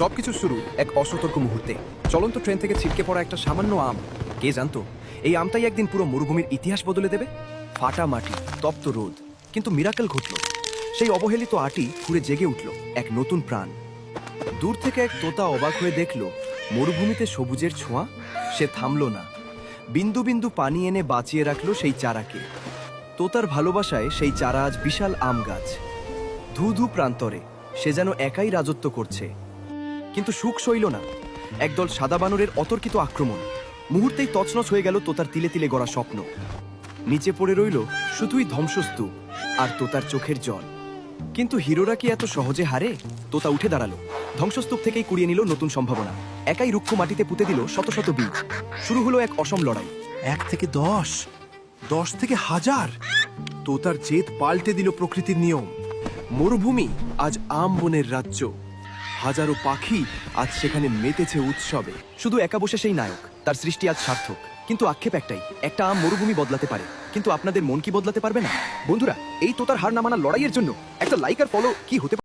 সবকিছু শুরু এক অসতর্ক মুহূর্তে। চলন্ত ট্রেন থেকে ছিটকে পড়া একটা সামান্য আম। কে জানতো এই আমটাই একদিন পুরো মরুভূমির ইতিহাস বদলে দেবে। ফাটা মাটি, তপ্ত রোদ, কিন্তু মিরাকেল ঘটল। সেই অবহেলিত আটি ঘুরে জেগে উঠল এক নতুন প্রাণ। দূর থেকে এক তোতা অবাক হয়ে দেখল মরুভূমিতে সবুজের ছোঁয়া। সে থামল না, বিন্দু বিন্দু পানি এনে বাঁচিয়ে রাখল সেই চারাকে। তোতার ভালোবাসায় সেই চারা আজ বিশাল আম গাছ। ধু ধু প্রান্তরে সে যেন একাই রাজত্ব করছে। কিন্তু সুখ সইল না। একদল সাদা বানরের অতর্কিত আক্রমণ। মুহূর্তেই তছনছ হয়ে গেল তোতার তিলে তিলে গড়া স্বপ্ন। নিচে পড়ে রইল শুধুই ধ্বংসস্তূপ আর তোতার চোখের জল। কিন্তু হিরোরা কি এত সহজে হারে? তোতা উঠে দাঁড়ালো, ধ্বংসস্তূপ থেকেই কুড়িয়ে নিল নতুন সম্ভাবনা। একাই রুক্ষ মাটিতে পুঁতে দিল শত শত বীজ। শুরু হলো এক অসম লড়াই। 1 থেকে 10, 10 থেকে 1000। তোতার জেদ পাল্টে দিল প্রকৃতির নিয়ম। মরুভূমি আজ আম বনের রাজ্য। হাজারো পাখি আজ সেখানে মেতেছে উৎসবে। শুধু একা বসে সেই নায়ক, তার সৃষ্টি আজ সার্থক। কিন্তু আক্ষেপ একটাই, একটা আম মরুভূমি বদলাতে পারে, কিন্তু আপনাদের মন কি বদলাতে পারবে না? বন্ধুরা, এই তোতার হার না মানার লড়াইয়ের জন্য একটা লাইক আর ফলো কি হতে পারে?